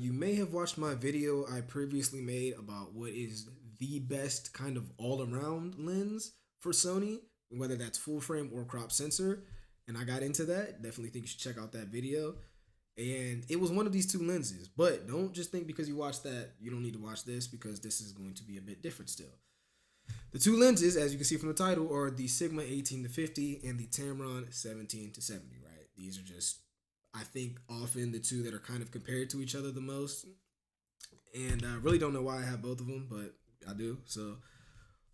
You may have watched my video I previously made about what is the best kind of all-around lens for Sony, whether that's full frame or crop sensor. And I got into that. Definitely think you should check out that video. And it was one of these two lenses. But don't just think because you watched that, you don't need to watch this, because this is going to be a bit different still. The two lenses, as you can see from the title, are the Sigma 18-50 and the Tamron 17-70, right? These are just, I think, often the two that are kind of compared to each other the most. And I really don't know why I have both of them, but I do. So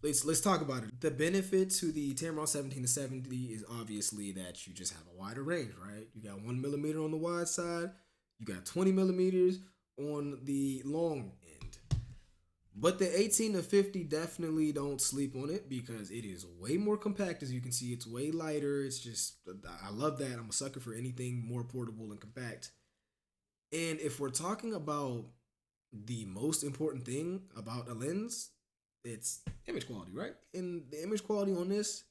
let's talk about it. The benefit to the Tamron 17-70 is obviously that you just have a wider range, right? You got 1 millimeter on the wide side, you got 20 millimeters on the long end. But the 18-50, definitely don't sleep on it, because it is way more compact. As you can see, it's way lighter. It's just, I love that. I'm a sucker for anything more portable and compact. And if we're talking about the most important thing about a lens, it's image quality, right? And the image quality on this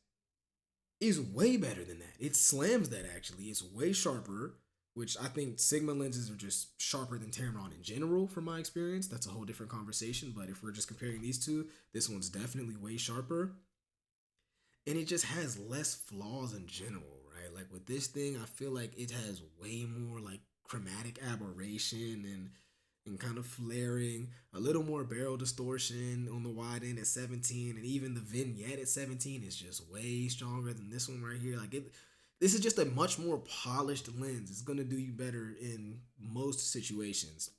is way better than that. It slams that, actually. It's way sharper, which I think Sigma lenses are just sharper than Tamron in general from my experience. That's a whole different conversation, but if we're just comparing these two, this one's definitely way sharper. And it just has less flaws in general, right? Like with this thing, I feel like it has way more like chromatic aberration and kind of flaring, a little more barrel distortion on the wide end at 17, and even the vignette at 17 is just way stronger than this one right here. This is just a much more polished lens. It's going to do you better in most situations.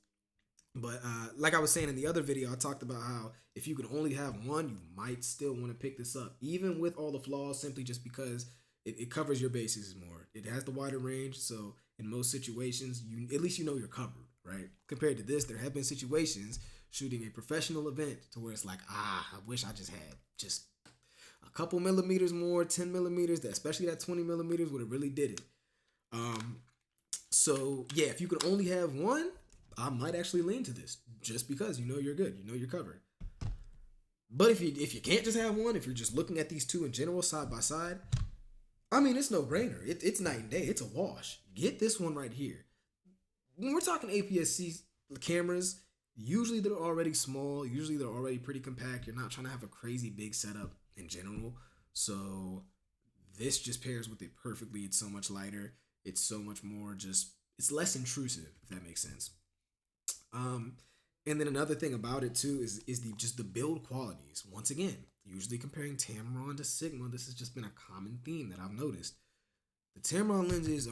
But like I was saying in the other video, I talked about how if you could only have one, you might still want to pick this up, even with all the flaws, simply just because it covers your bases more. It has the wider range, so in most situations, at least you know you're covered, right? Compared to this, there have been situations shooting a professional event to where it's like, I wish I just had just a couple millimeters more, 10 millimeters, especially that 20 millimeters would have really did it. So yeah, if you could only have one, I might actually lean to this, just because you know you're good, you know you're covered. But if you can't just have one, if you're just looking at these two in general side by side, I mean, it's no brainer. It's night and day. It's a wash. Get this one right here. When we're talking APS-C cameras, usually they're already small. Usually they're already pretty compact. You're not trying to have a crazy big setup in general. So this just pairs with it perfectly. It's so much lighter. It's so much more it's less intrusive, if that makes sense. And then another thing about it too is the build qualities. Once again, usually comparing Tamron to Sigma, this has just been a common theme that I've noticed. The Tamron lenses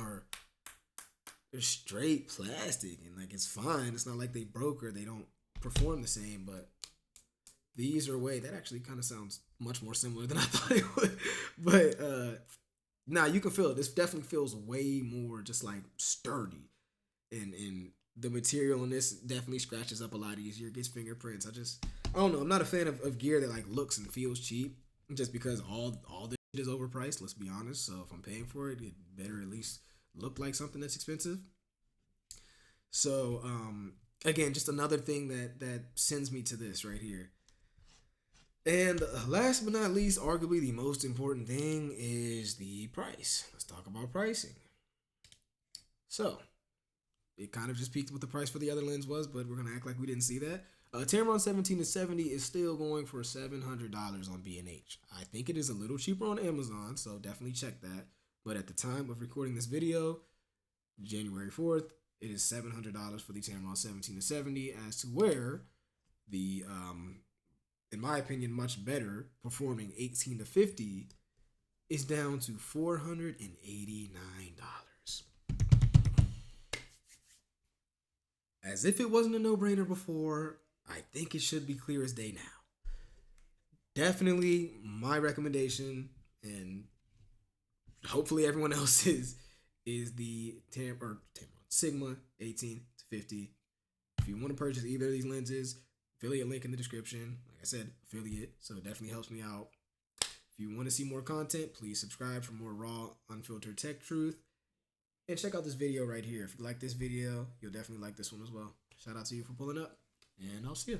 they're straight plastic, and like it's fine. It's not like they broke or they don't perform the same, but these are that actually kind of sounds much more similar than I thought it would. But nah, you can feel it. This definitely feels way more just like sturdy, and the material on this definitely scratches up a lot easier, gets fingerprints. I don't know. I'm not a fan of gear that like looks and feels cheap, just because all this is overpriced. Let's be honest. So if I'm paying for it, it better at least look like something that's expensive. So again, just another thing that sends me to this right here. And last but not least, arguably the most important thing is the price. Let's talk about pricing. So it kind of just peaked what the price for the other lens was, but we're gonna act like we didn't see that. Tamron 17-70 is still going for $700 on B&H. I think it is a little cheaper on Amazon, so definitely check that. But at the time of recording this video, January 4th, it is $700 for the Tamron 17-70, as to where the, in my opinion, much better performing 18-50 is down to $489. As if it wasn't a no-brainer before, I think it should be clear as day now. Definitely my recommendation, and hopefully everyone else's, is the Tamron Sigma 18-50. If you want to purchase either of these lenses, affiliate link in the description. Like I said, affiliate, so it definitely helps me out. If you want to see more content, please subscribe for more raw, unfiltered tech truth. And check out this video right here. If you like this video, you'll definitely like this one as well. Shout out to you for pulling up, and I'll see you.